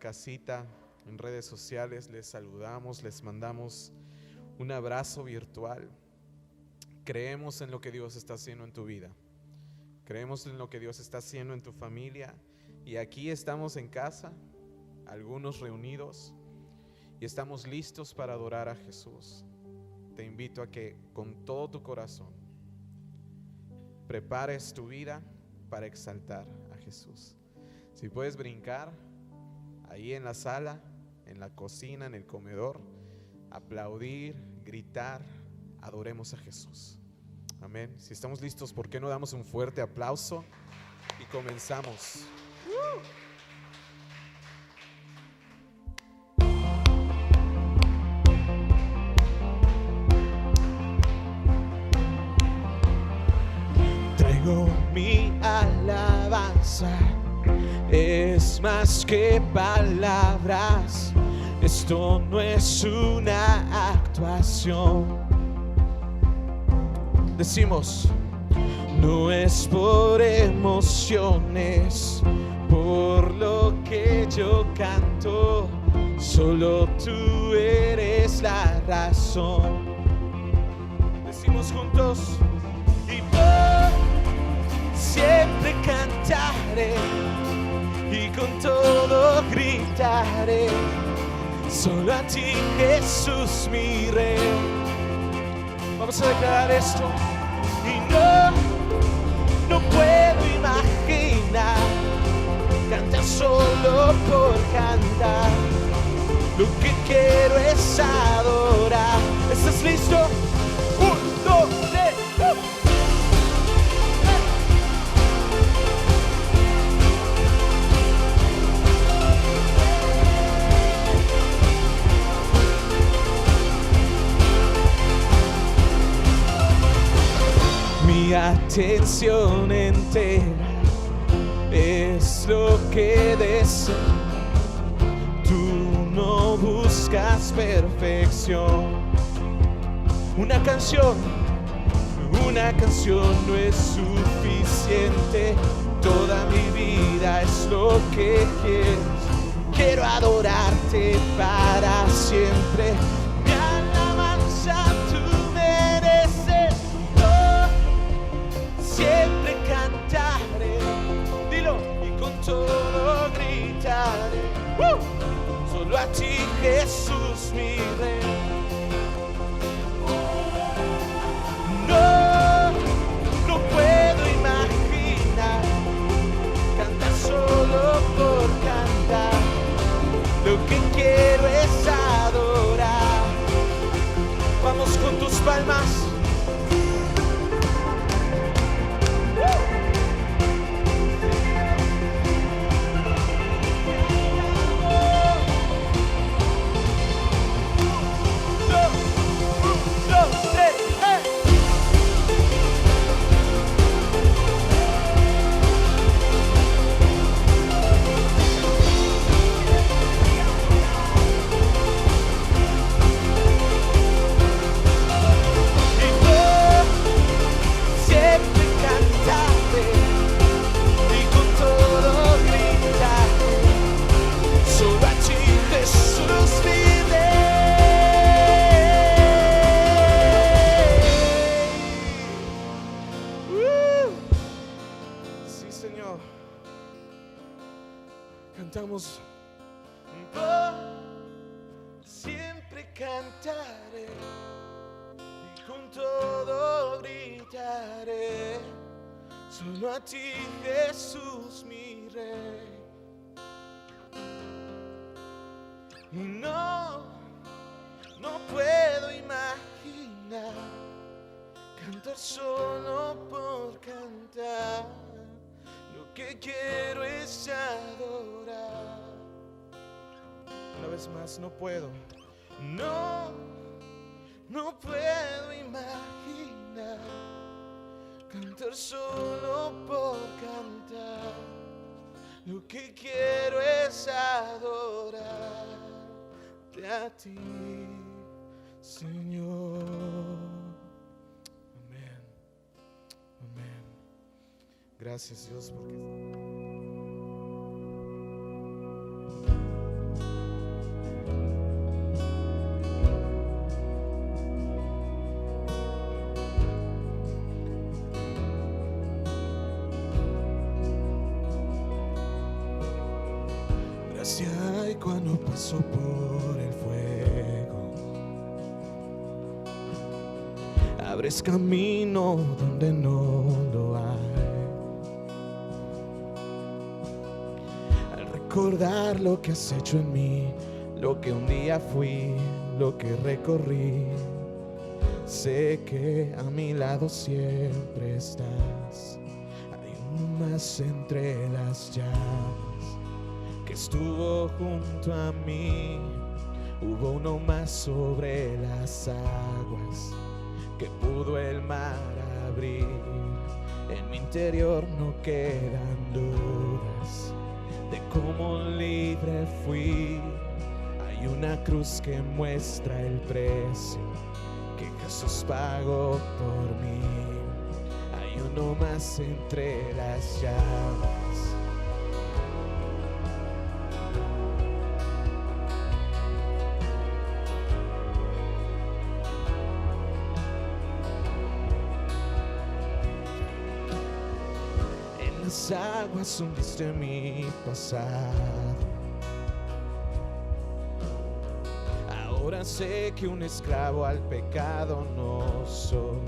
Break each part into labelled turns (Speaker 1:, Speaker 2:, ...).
Speaker 1: casita, en redes sociales, les saludamos, les mandamos un abrazo virtual. Creemos en lo que Dios está haciendo en tu vida. Creemos en lo que Dios está haciendo en tu familia. Y aquí estamos en casa, algunos reunidos, y estamos listos para adorar a Jesús. Te invito a que con todo tu corazón prepares tu vida para exaltar a Jesús. Si puedes brincar ahí en la sala, en la cocina, en el comedor, aplaudir, gritar, adoremos a Jesús. Amén. Si estamos listos, ¿por qué no damos un fuerte aplauso y comenzamos? Traigo mi alabanza, es más que palabras. Esto no es una actuación. Decimos, no es por emociones, por lo que yo canto, solo tú eres la razón. Decimos juntos, y yo siempre cantaré y con todo gritaré, solo a ti, Jesús, mi Rey. Vamos a declarar esto. Y no puedo imaginar cantar solo por cantar. Lo que quiero es adorar. ¿Estás listo? 1, 2, 3, Mi atención entera es lo que deseo. Tú no buscas perfección. Una canción no es suficiente. Toda mi vida es lo que quieres. Quiero adorarte para siempre. Mi alabanza tú mereces. Siempre cantaré, dilo, y con todo gritaré, solo a ti, Jesús, mi Rey. No puedo imaginar cantar solo por cantar. Lo que quiero es adorar. Vamos con tus palmas. Cantamos. Siempre cantaré y con todo gritaré, solo a ti, Jesús, mi Rey. Y no puedo imaginar cantar solo por cantar. Lo que quiero es adorar. Una vez más, no puedo imaginar cantar solo por cantar. Lo que quiero es adorarte a ti, Señor. Amén. Amén. Gracias, Dios, porque sé cuando paso por el fuego, abres camino donde no lo hay. Al recordar lo que has hecho en mí, lo que un día fui, lo que recorrí, sé que a mi lado siempre estás. Hay uno más entre las llamas que estuvo junto a mí. Hubo uno más sobre las aguas que pudo el mar abrir. En mi interior no quedan dudas de cómo libre fui. Hay una cruz que muestra el precio que Jesús pagó por mí. Hay uno más entre las llamas. En las aguas hundiste mi pasado. Ahora sé que un esclavo al pecado no soy.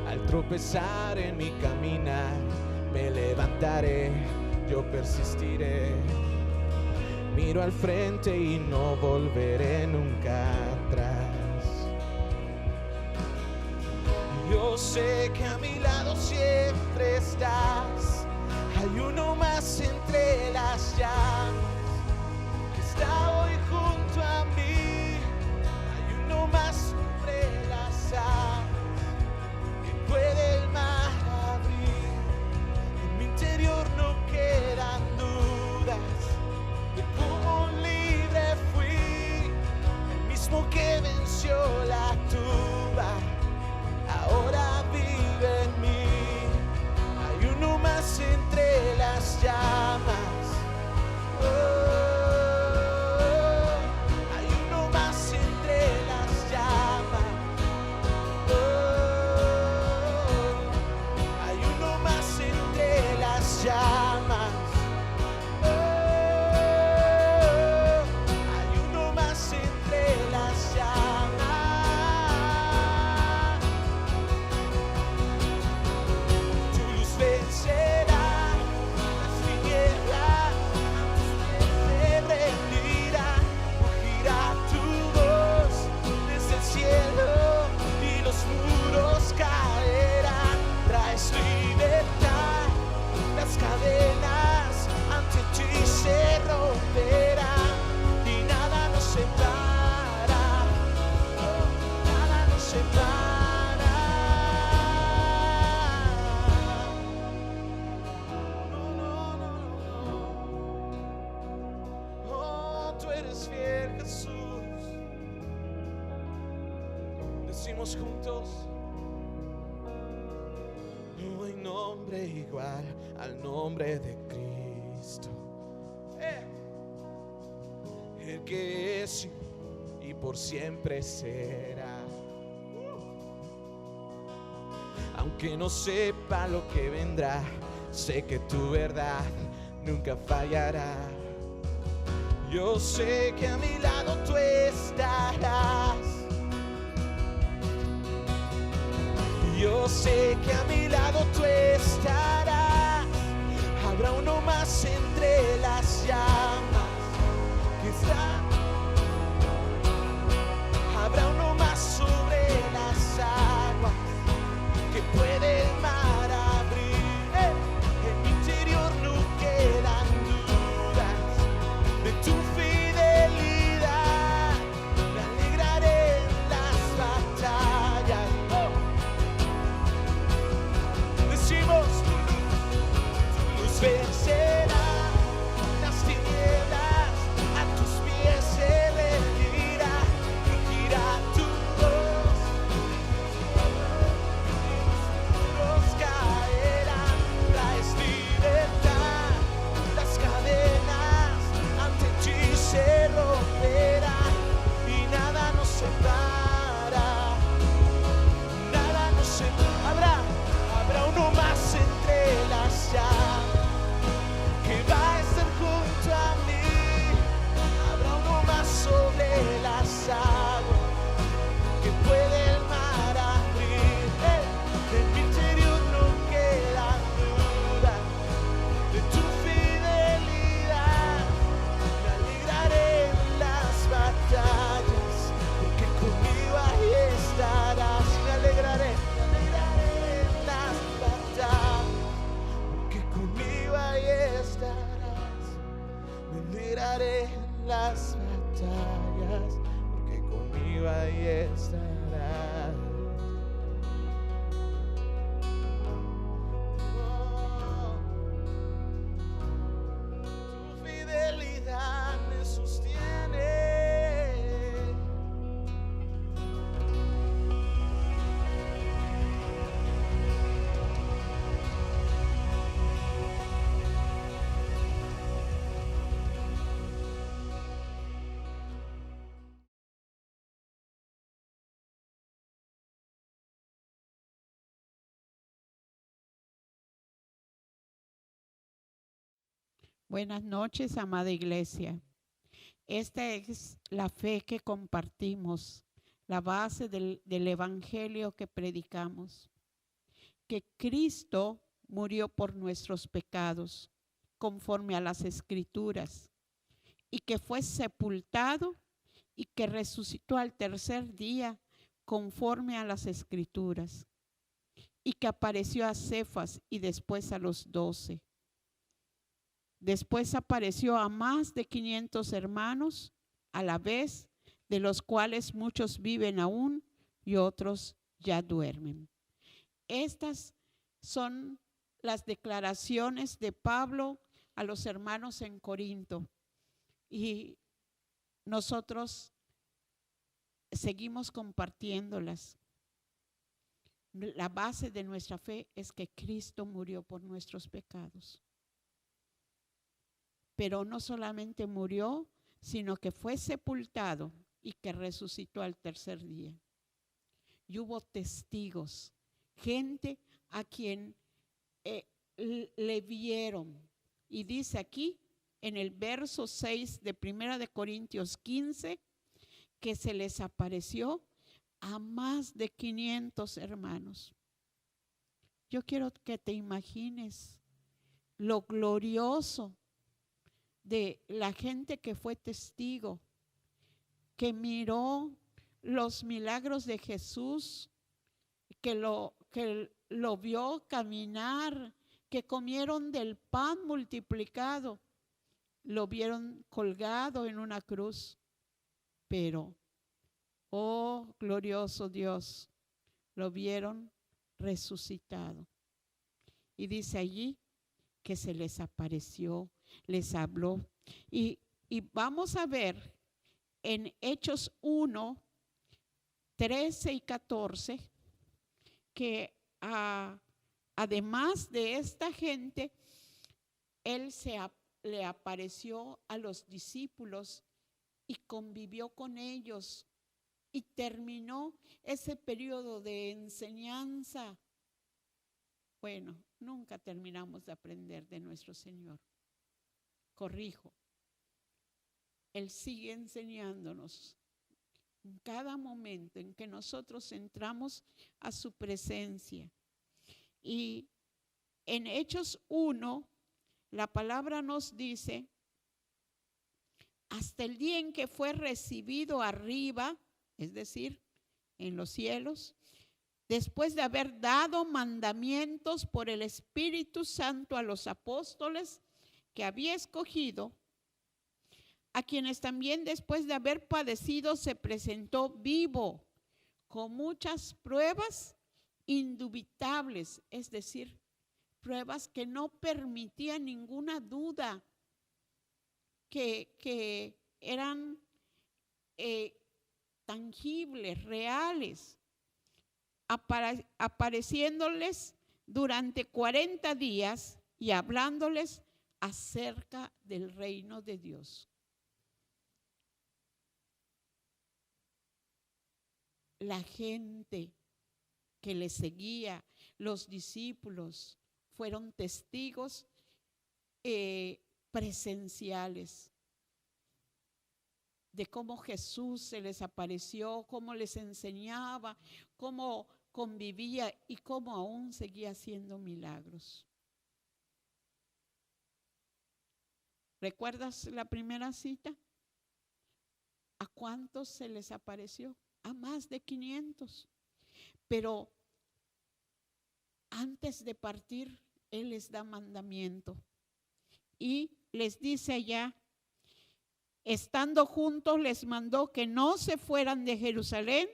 Speaker 1: Al tropezar en mi caminar, me levantaré, yo persistiré. Miro al frente y no volveré nunca atrás. Yo sé que a mi lado siempre estás. Hay uno más entre las llamas que está hoy junto a mí. Hay uno más sobre las aguas que puede el mar abrir. En mi interior no quedan dudas de cómo libre fui. El mismo que venció la tumba ahora vive en mí. Hay uno más entre las llamas. Oh. Juntos, no hay nombre igual al nombre de Cristo, el que es y por siempre será. Aunque no sepa lo que vendrá, sé que tu verdad nunca fallará. Yo sé que a mi lado tú estarás. Yo sé que a mi lado tú estarás. Habrá uno más entre las llamas que está. Habrá uno más sobre las aguas que puede el mar abrir. En mi interior no quedan dudas de tu fidelidad. Me alegraré en las batallas. Decimos, tu luz vencerá las tinieblas, a tus pies
Speaker 2: Buenas noches, amada iglesia. Esta es la fe que compartimos, la base del evangelio que predicamos, que Cristo murió por nuestros pecados, conforme a las Escrituras, y que fue sepultado y que resucitó al tercer día, conforme a las Escrituras, y que apareció a Cefas y después a los 12. Después apareció a más de 500 hermanos a la vez, de los cuales muchos viven aún y otros ya duermen. Estas son las declaraciones de Pablo a los hermanos en Corinto, y nosotros seguimos compartiéndolas. La base de nuestra fe es que Cristo murió por nuestros pecados. Pero no solamente murió, sino que fue sepultado y que resucitó al tercer día. Y hubo testigos, gente a quien le vieron. Y dice aquí en el verso 6 de 1 de Corintios 15 que se les apareció a más de 500 hermanos. Yo quiero que te imagines lo glorioso de la gente que fue testigo, que miró los milagros de Jesús, que lo vio caminar, que comieron del pan multiplicado, lo vieron colgado en una cruz. Pero, oh glorioso Dios, lo vieron resucitado. Y dice allí que se les apareció, les habló. Y vamos a ver en Hechos 1, 13 y 14, que además de esta gente, él le apareció a los discípulos y convivió con ellos y terminó ese periodo de enseñanza. Bueno, nunca terminamos de aprender de nuestro Señor. Corrijo. Él sigue enseñándonos en cada momento en que nosotros entramos a su presencia. Y en Hechos 1, la palabra nos dice, hasta el día en que fue recibido arriba, es decir, en los cielos, después de haber dado mandamientos por el Espíritu Santo a los apóstoles que había escogido, a quienes también después de haber padecido se presentó vivo, con muchas pruebas indubitables, es decir, pruebas que no permitían ninguna duda, que eran tangibles, reales, apareciéndoles durante 40 días y hablándoles acerca del reino de Dios. La gente que le seguía, los discípulos, fueron testigos presenciales de cómo Jesús se les apareció, cómo les enseñaba, cómo convivía y cómo aún seguía haciendo milagros. ¿Recuerdas la primera cita? ¿A cuántos se les apareció? A más de 500. Pero antes de partir, Él les da mandamiento y les dice allá, estando juntos, les mandó que no se fueran de Jerusalén,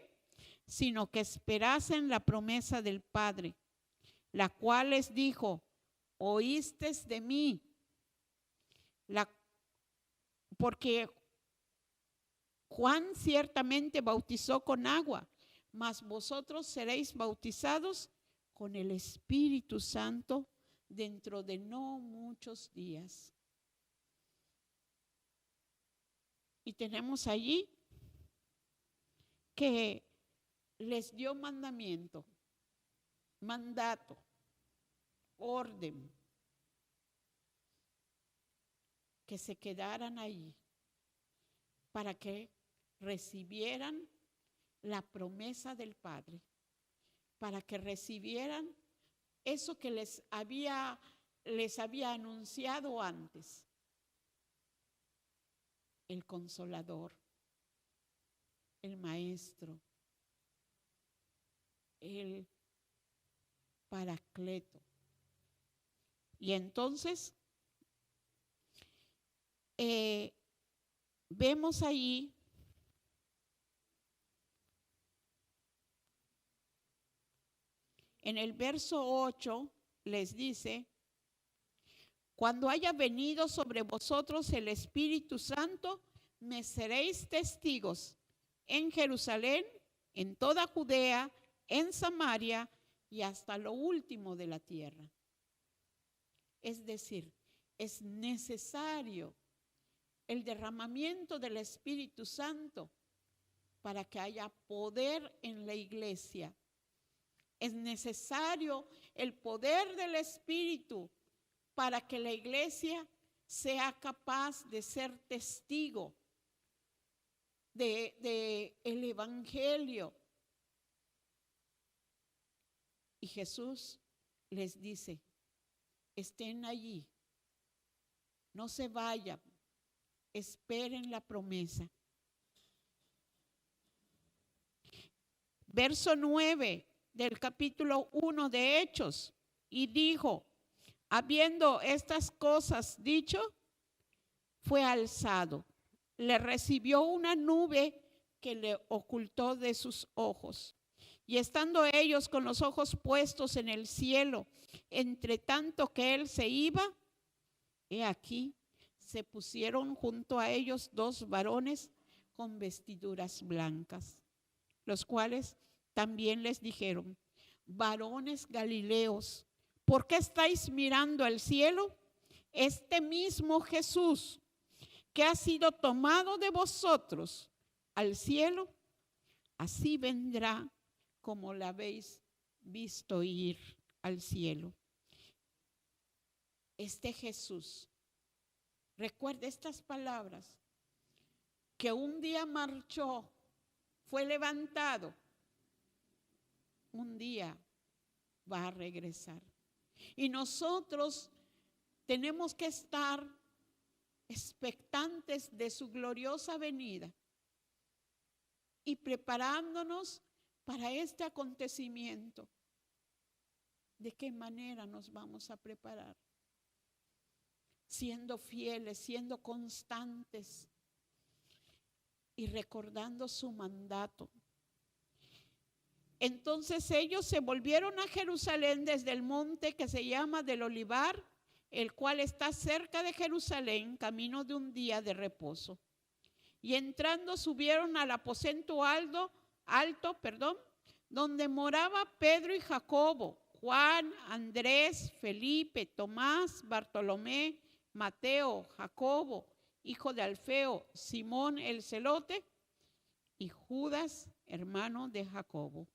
Speaker 2: sino que esperasen la promesa del Padre, la cual les dijo, oísteis de mí, porque Juan ciertamente bautizó con agua, mas vosotros seréis bautizados con el Espíritu Santo dentro de no muchos días. Y tenemos allí que les dio mandamiento, mandato, orden. que se quedaran ahí para que recibieran la promesa del Padre, para que recibieran eso que les había anunciado antes, el Consolador, el Maestro, el Paracleto. Y entonces vemos ahí en el verso 8, les dice: cuando haya venido sobre vosotros el Espíritu Santo, me seréis testigos en Jerusalén, en toda Judea, en Samaria y hasta lo último de la tierra. Es decir, es necesario el derramamiento del Espíritu Santo para que haya poder en la iglesia. Es necesario el poder del Espíritu para que la iglesia sea capaz de ser testigo de el Evangelio. Y Jesús les dice: estén allí, no se vayan, esperen la promesa. Verso 9 del capítulo 1 de Hechos: y dijo, habiendo estas cosas dicho, fue alzado. Le recibió una nube que le ocultó de sus ojos. Y estando ellos con los ojos puestos en el cielo, entre tanto que él se iba, he aquí, se pusieron junto a ellos dos varones con vestiduras blancas, los cuales también les dijeron: varones galileos, ¿por qué estáis mirando al cielo? Este mismo Jesús que ha sido tomado de vosotros al cielo, así vendrá como la habéis visto ir al cielo. Este Jesús, recuerde estas palabras, que un día marchó, fue levantado, un día va a regresar. Y nosotros tenemos que estar expectantes de su gloriosa venida y preparándonos para este acontecimiento. ¿De qué manera nos vamos a preparar? Siendo fieles, siendo constantes y recordando su mandato. Entonces ellos se volvieron a Jerusalén desde el monte que se llama del Olivar, el cual está cerca de Jerusalén, camino de un día de reposo. Y entrando subieron al aposento alto, donde moraba Pedro y Jacobo, Juan, Andrés, Felipe, Tomás, Bartolomé, Mateo, Jacobo, hijo de Alfeo, Simón el celote, y Judas, hermano de Jacobo.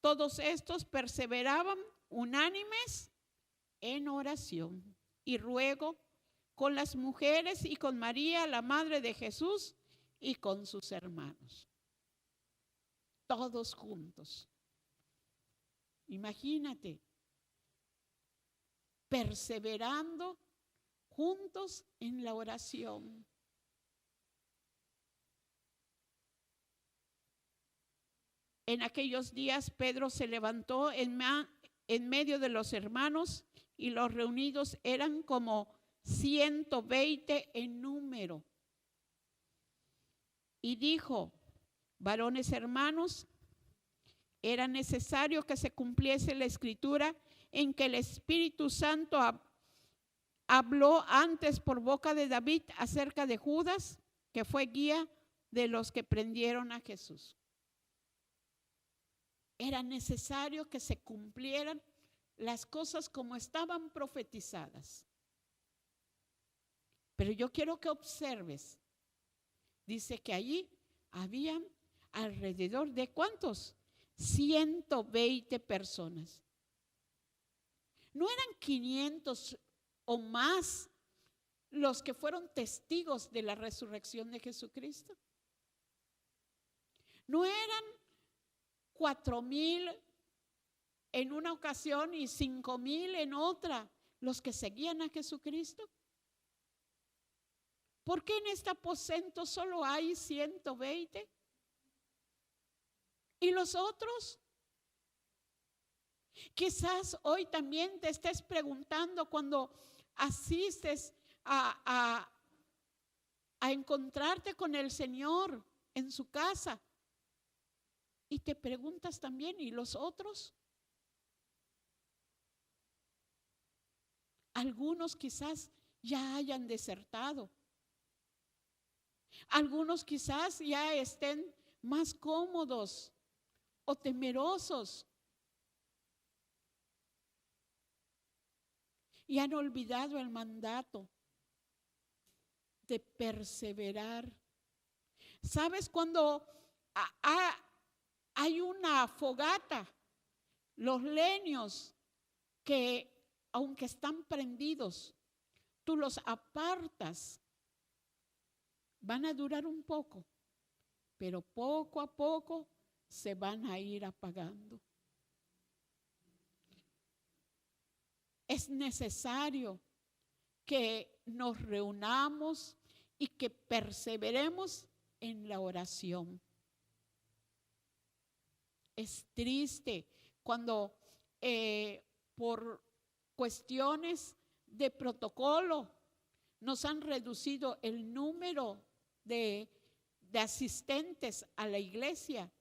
Speaker 2: Todos estos perseveraban unánimes en oración y ruego con las mujeres y con María, la madre de Jesús, y con sus hermanos. Todos juntos. Imagínate, perseverando juntos en la oración. En aquellos días Pedro se levantó en medio de los hermanos, y los reunidos eran como 120 en número. Y dijo: varones hermanos, era necesario que se cumpliese la escritura en que el Espíritu Santo habló antes por boca de David acerca de Judas, que fue guía de los que prendieron a Jesús. Era necesario que se cumplieran las cosas como estaban profetizadas. Pero yo quiero que observes, dice que allí habían alrededor de ¿cuántos? 120 personas. No eran 500 o más los que fueron testigos de la resurrección de Jesucristo. No eran 4,000 en una ocasión y 5,000 en otra los que seguían a Jesucristo. ¿Por qué en este aposento solo hay 120? ¿Y los otros? Quizás hoy también te estés preguntando cuando asistes a encontrarte con el Señor en su casa. Y te preguntas también, ¿y los otros? Algunos quizás ya hayan desertado. Algunos quizás ya estén más cómodos o temerosos. Y han olvidado el mandato de perseverar. ¿Sabes? Cuando hay una fogata, los leños que aunque están prendidos, tú los apartas, van a durar un poco, pero poco a poco se van a ir apagando. Es necesario que nos reunamos y que perseveremos en la oración. Es triste cuando por cuestiones de protocolo nos han reducido el número de asistentes a la iglesia.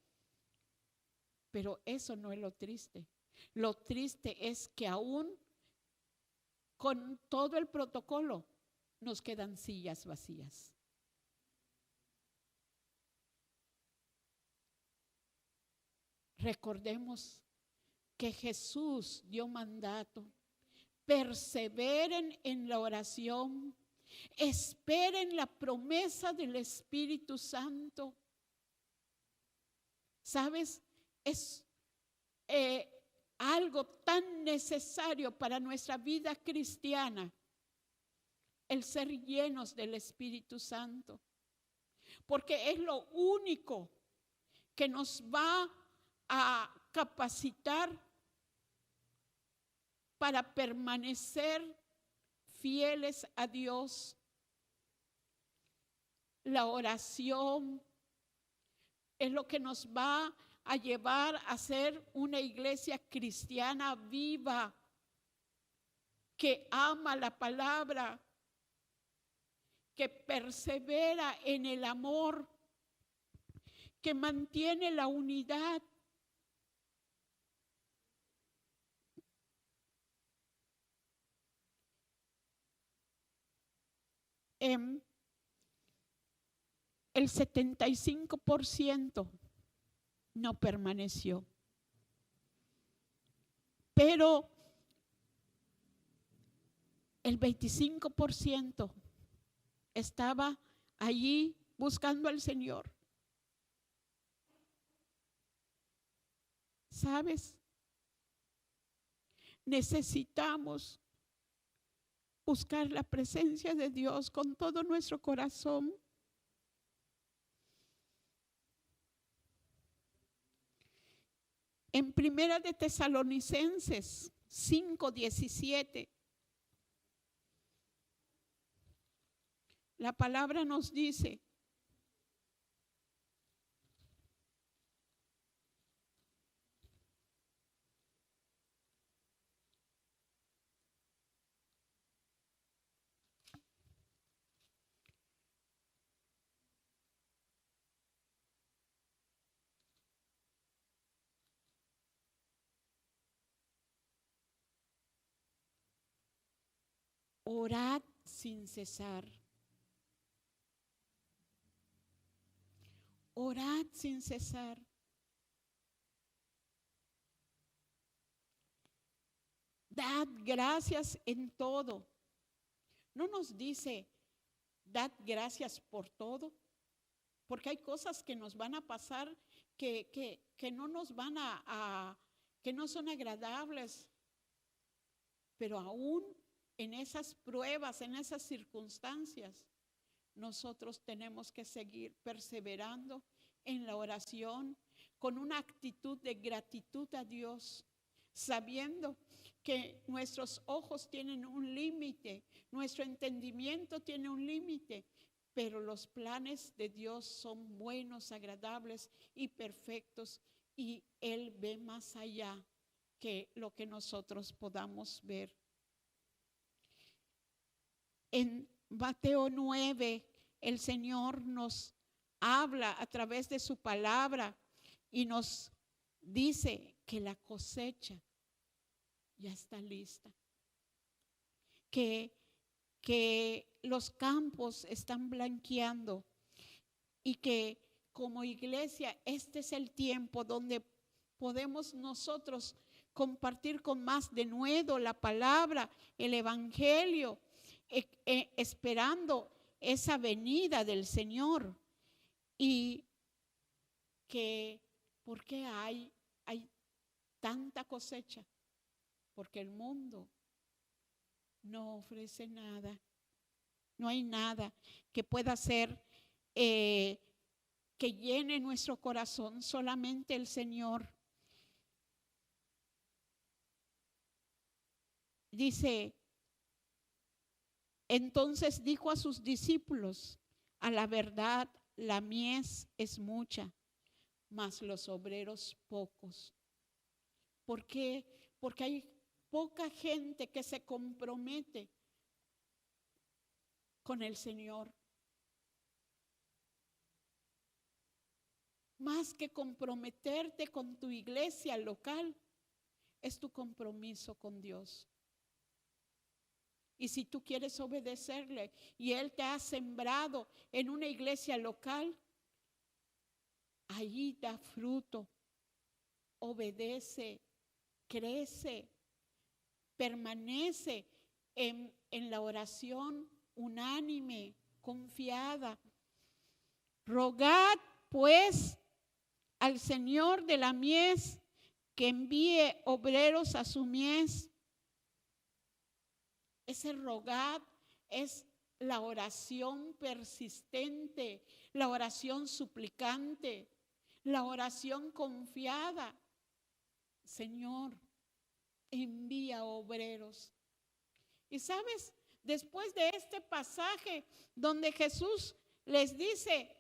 Speaker 2: Pero eso no es lo triste. Lo triste es que aún con todo el protocolo nos quedan sillas vacías. Recordemos que Jesús dio mandato. Perseveren en la oración. Esperen la promesa del Espíritu Santo. ¿Sabes? Es algo tan necesario para nuestra vida cristiana, el ser llenos del Espíritu Santo, porque es lo único que nos va a capacitar para permanecer fieles a Dios. La oración es lo que nos va a llevar a ser una iglesia cristiana viva, que ama la palabra, que persevera en el amor, que mantiene la unidad. El 75% no permaneció, pero el 25% estaba allí buscando al Señor. ¿Sabes? Necesitamos buscar la presencia de Dios con todo nuestro corazón. En Primera de Tesalonicenses 5:17, la palabra nos dice: orad sin cesar. Orad sin cesar. Dad gracias en todo. No nos dice, dad gracias por todo, porque hay cosas que nos van a pasar que no nos van que no son agradables, pero aún en esas pruebas, en esas circunstancias, nosotros tenemos que seguir perseverando en la oración con una actitud de gratitud a Dios, sabiendo que nuestros ojos tienen un límite, nuestro entendimiento tiene un límite, pero los planes de Dios son buenos, agradables y perfectos, y Él ve más allá que lo que nosotros podamos ver. En Mateo 9, el Señor nos habla a través de su palabra y nos dice que la cosecha ya está lista, que los campos están blanqueando y que como iglesia este es el tiempo donde podemos nosotros compartir con más denuedo la palabra, el evangelio, esperando esa venida del Señor. Y que, ¿por qué hay tanta cosecha? Porque el mundo no ofrece nada. No hay nada que pueda hacer que llene nuestro corazón, solamente el Señor. Dice, entonces dijo a sus discípulos: a la verdad, la mies es mucha, mas los obreros pocos. ¿Por qué? Porque hay poca gente que se compromete con el Señor. Más que comprometerte con tu iglesia local, es tu compromiso con Dios. Y si tú quieres obedecerle y Él te ha sembrado en una iglesia local, allí da fruto, obedece, crece, permanece en la oración unánime, confiada. Rogad pues al Señor de la mies que envíe obreros a su mies. Ese rogad es la oración persistente, la oración suplicante, la oración confiada. Señor, envía obreros. Y sabes, después de este pasaje donde Jesús les dice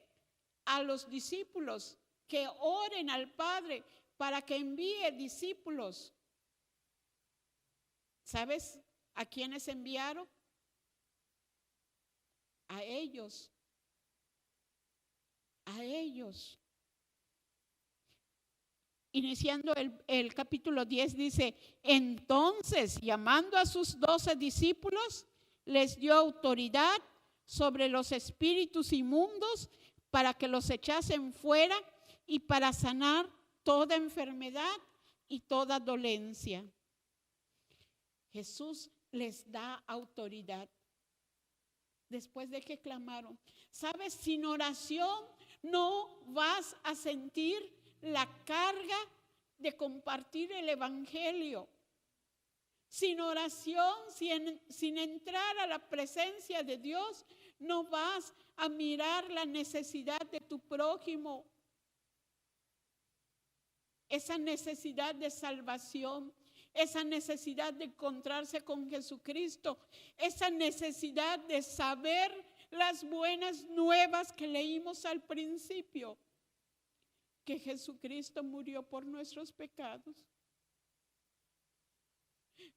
Speaker 2: a los discípulos que oren al Padre para que envíe discípulos, ¿sabes a quiénes enviaron? A ellos. A ellos. Iniciando el capítulo 10 dice, entonces llamando a sus 12 discípulos, les dio autoridad sobre los espíritus inmundos para que los echasen fuera y para sanar toda enfermedad y toda dolencia. Jesús les da autoridad después de que clamaron. ¿Sabes? Sin oración no vas a sentir la carga de compartir el evangelio. Sin oración, sin entrar a la presencia de Dios, no vas a mirar la necesidad de tu prójimo, esa necesidad de salvación, esa necesidad de encontrarse con Jesucristo, esa necesidad de saber las buenas nuevas que leímos al principio, que Jesucristo murió por nuestros pecados,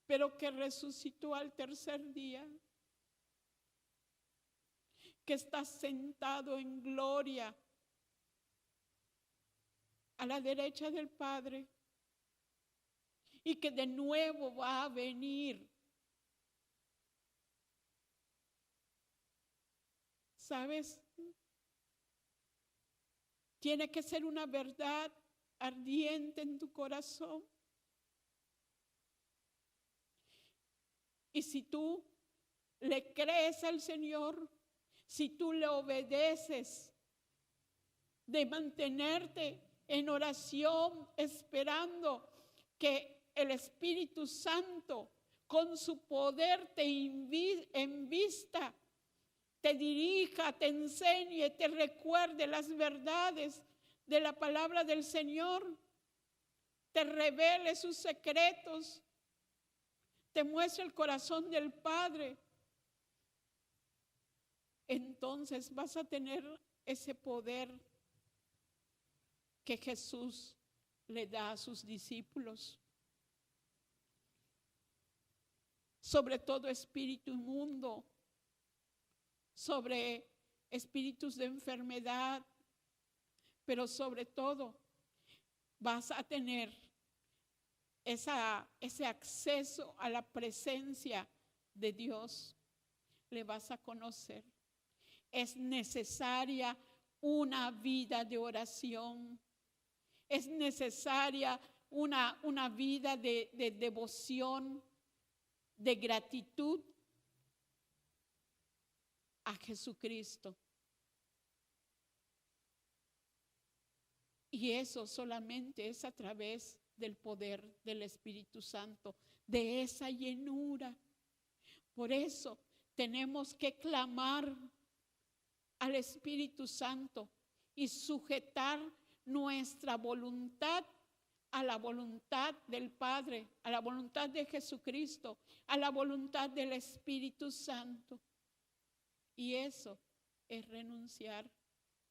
Speaker 2: pero que resucitó al tercer día, que está sentado en gloria a la derecha del Padre y que de nuevo va a venir. ¿Sabes? Tiene que ser una verdad ardiente en tu corazón. Y si tú le crees al Señor, si tú le obedeces, de mantenerte en oración, esperando que el Espíritu Santo con su poder te envista, te dirija, te enseñe, te recuerde las verdades de la palabra del Señor, te revele sus secretos, te muestre el corazón del Padre. Entonces vas a tener ese poder que Jesús le da a sus discípulos. Sobre todo espíritu inmundo, sobre espíritus de enfermedad, pero sobre todo vas a tener ese acceso a la presencia de Dios. Le vas a conocer. Es necesaria una vida de oración. Es necesaria una vida de devoción, de gratitud a Jesucristo. Y eso solamente es a través del poder del Espíritu Santo, de esa llenura. Por eso tenemos que clamar al Espíritu Santo y sujetar nuestra voluntad a la voluntad del Padre, a la voluntad de Jesucristo, a la voluntad del Espíritu Santo. Y eso es renunciar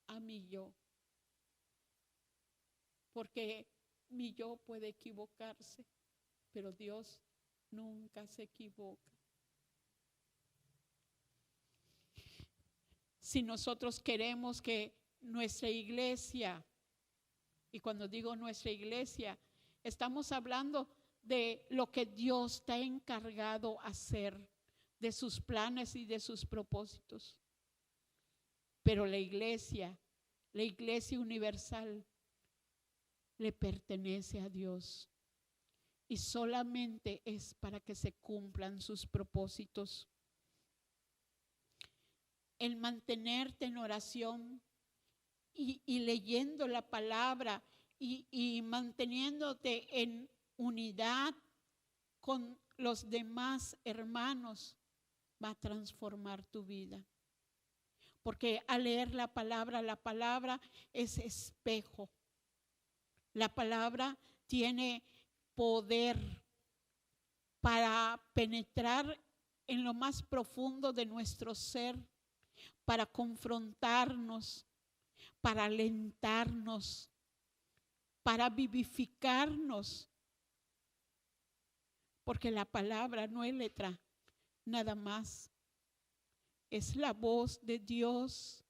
Speaker 2: a mi yo. Porque mi yo puede equivocarse, pero Dios nunca se equivoca. Si nosotros queremos que nuestra iglesia, y cuando digo nuestra iglesia, estamos hablando de lo que Dios está encargado a hacer, de sus planes y de sus propósitos. Pero la iglesia universal, le pertenece a Dios y solamente es para que se cumplan sus propósitos. El mantenerte en oración y leyendo la palabra y manteniéndote en unidad con los demás hermanos va a transformar tu vida. Porque al leer la palabra es espejo. La palabra tiene poder para penetrar en lo más profundo de nuestro ser, para confrontarnos, para alentarnos, para vivificarnos. Porque la palabra no es letra, nada más. Es la voz de Dios,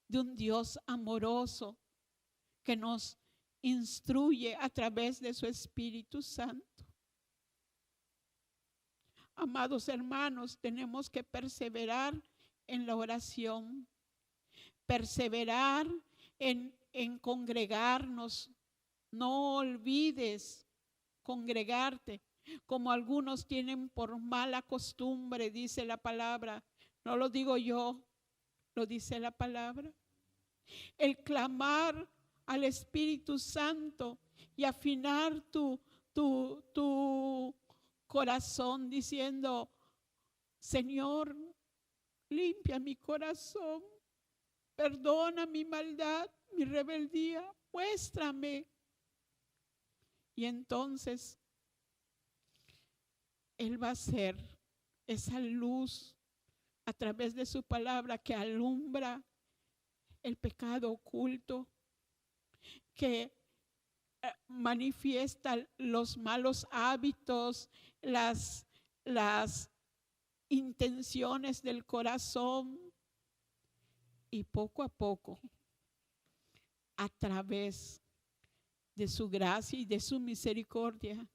Speaker 2: de un Dios amoroso que nos instruye a través de su Espíritu Santo. Amados hermanos, tenemos que perseverar en la oración, perseverar en congregarnos. No olvides congregarte, como algunos tienen por mala costumbre, dice la palabra. No lo digo yo, lo dice la palabra. El clamar al Espíritu Santo y afinar tu corazón diciendo: Señor, limpia mi corazón, perdona mi maldad, mi rebeldía, muéstrame. Y entonces Él va a ser esa luz a través de su palabra que alumbra el pecado oculto, que manifiesta los malos hábitos, las intenciones del corazón, y poco a poco, a través de su gracia y de su misericordia,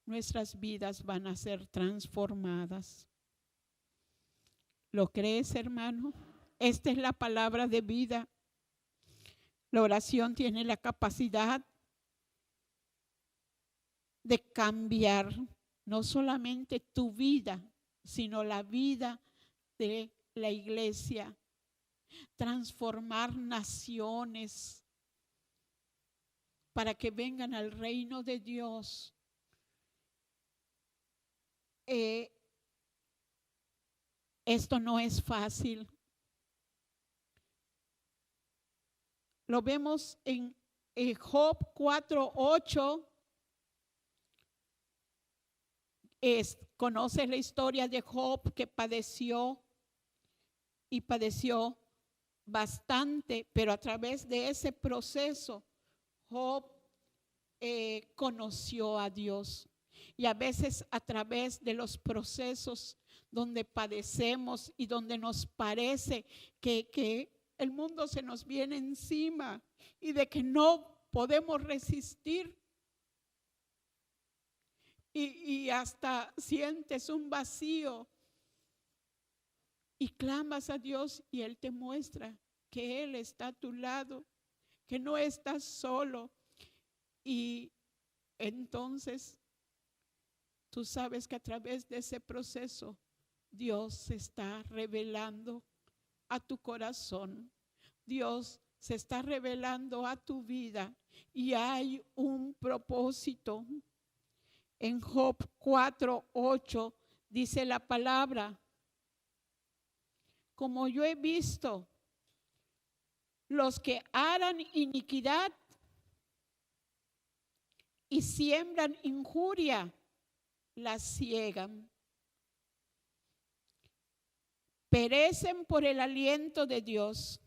Speaker 2: nuestras vidas van a ser transformadas. ¿Lo crees, hermano? Esta es la palabra de vida. La oración tiene la capacidad de cambiar no solamente tu vida, sino la vida de la iglesia, transformar naciones para que vengan al reino de Dios. eh, esto no es fácil. Lo vemos en Job 4:8. Conoces la historia de Job, que padeció y padeció bastante, pero a través de ese proceso Job conoció a Dios. Y a veces a través de los procesos donde padecemos y donde nos parece que el mundo se nos viene encima y de que no podemos resistir, y hasta sientes un vacío y clamas a Dios, y Él te muestra que Él está a tu lado, que no estás solo. Y entonces tú sabes que a través de ese proceso Dios se está revelando a tu corazón. Dios se está revelando a tu vida y hay un propósito. En Job 4:8 dice la palabra: como yo he visto, los que harán iniquidad y siembran injuria, la ciegan. Perecen por el aliento de Dios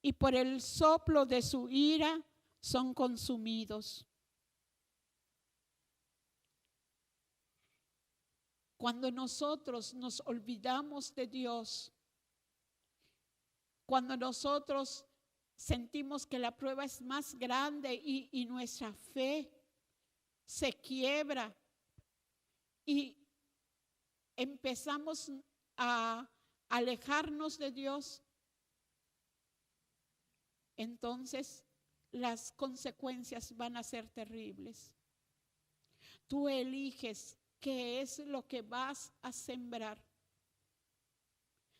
Speaker 2: y por el soplo de su ira son consumidos. Cuando nosotros nos olvidamos de Dios, cuando nosotros sentimos que la prueba es más grande y nuestra fe se quiebra y empezamos a alejarnos de Dios, entonces las consecuencias van a ser terribles. Tú eliges qué es lo que vas a sembrar.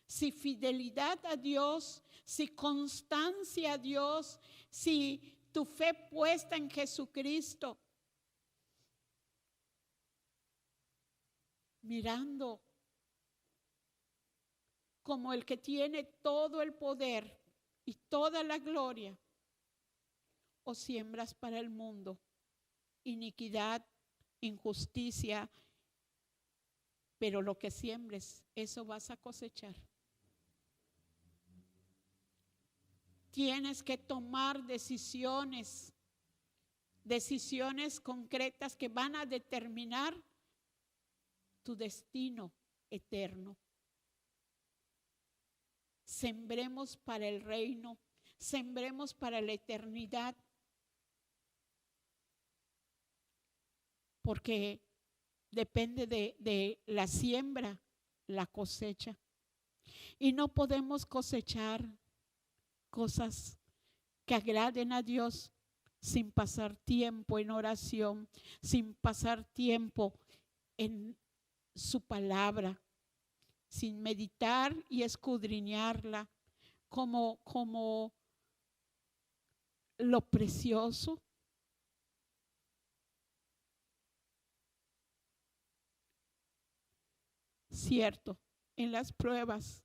Speaker 2: Si fidelidad a Dios, si constancia a Dios, si tu fe puesta en Jesucristo, mirando como el que tiene todo el poder y toda la gloria, o siembras para el mundo iniquidad, injusticia, pero lo que siembres, eso vas a cosechar. Tienes que tomar decisiones concretas que van a determinar tu destino eterno. Sembremos para el reino, sembremos para la eternidad, porque depende de la siembra, la cosecha. Y no podemos cosechar cosas que agraden a Dios sin pasar tiempo en oración, sin pasar tiempo en su palabra, sin meditar y escudriñarla como lo precioso. Cierto, en las pruebas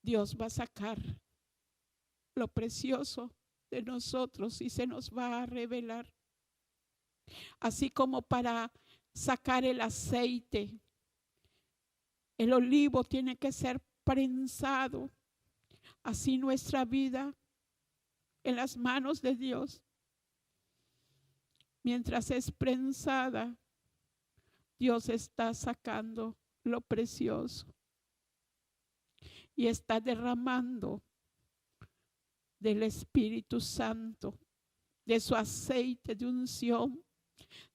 Speaker 2: Dios va a sacar lo precioso de nosotros y se nos va a revelar. Así como para sacar el aceite, el olivo tiene que ser prensado. Así nuestra vida en las manos de Dios, mientras es prensada, Dios está sacando lo precioso y está derramando del Espíritu Santo, de su aceite de unción,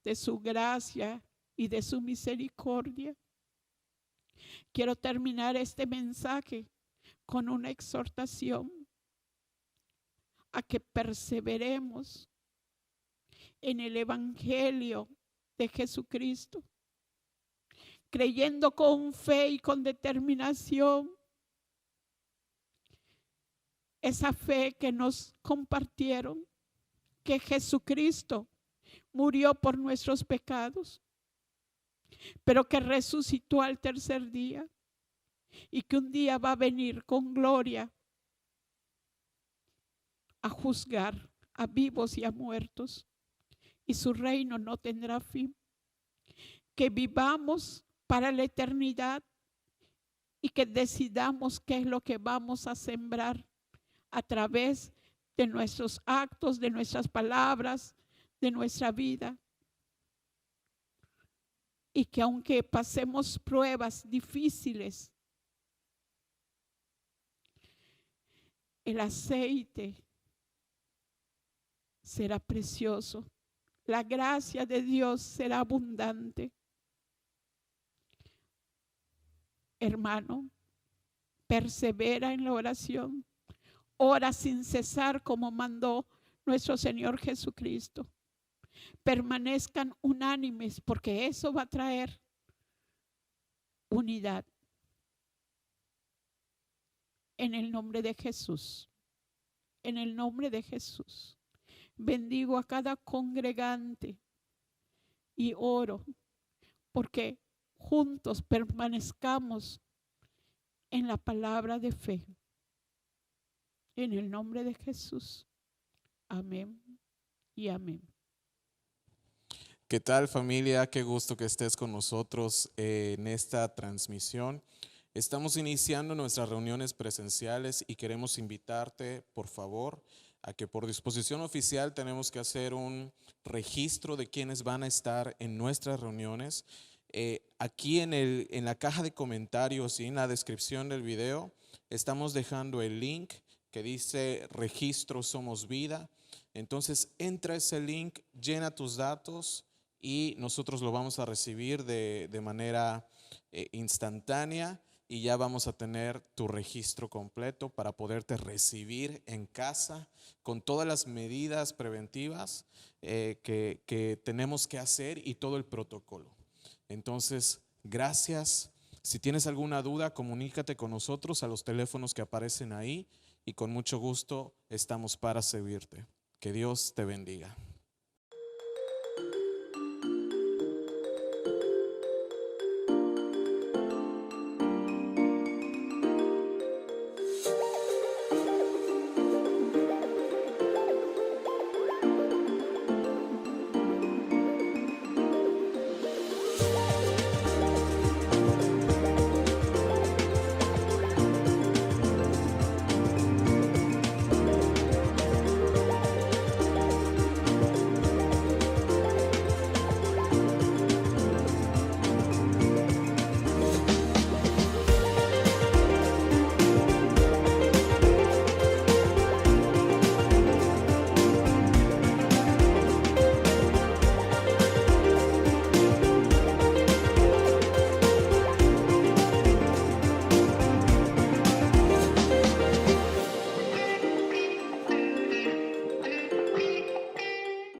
Speaker 2: de su gracia y de su misericordia. Quiero terminar este mensaje con una exhortación a que perseveremos en el Evangelio de Jesucristo, creyendo con fe y con determinación esa fe que nos compartieron, que Jesucristo murió por nuestros pecados, pero que resucitó al tercer día y que un día va a venir con gloria a juzgar a vivos y a muertos, y su reino no tendrá fin. Que vivamos para la eternidad y que decidamos qué es lo que vamos a sembrar a través de nuestros actos, de nuestras palabras, de nuestra vida. Y que aunque pasemos pruebas difíciles, el aceite será precioso. La gracia de Dios será abundante. Hermano, persevera en la oración. Ora sin cesar como mandó nuestro Señor Jesucristo. Permanezcan unánimes porque eso va a traer unidad. En el nombre de Jesús. En el nombre de Jesús. Bendigo a cada congregante y oro porque juntos permanezcamos en la palabra de fe. En el nombre de Jesús. Amén y amén.
Speaker 1: ¿Qué tal, familia? Qué gusto que estés con nosotros en esta transmisión. Estamos iniciando nuestras reuniones presenciales y queremos invitarte, por favor, a que por disposición oficial tenemos que hacer un registro de quienes van a estar en nuestras reuniones. Aquí en la caja de comentarios y en la descripción del video estamos dejando el link que dice Registro Somos Vida. Entonces entra ese link, llena tus datos y nosotros lo vamos a recibir de manera instantánea y ya vamos a tener tu registro completo para poderte recibir en casa con todas las medidas preventivas que tenemos que hacer y todo el protocolo. Entonces, gracias. Si tienes alguna duda, comunícate con nosotros a los teléfonos que aparecen ahí y con mucho gusto estamos para servirte. Que Dios te bendiga.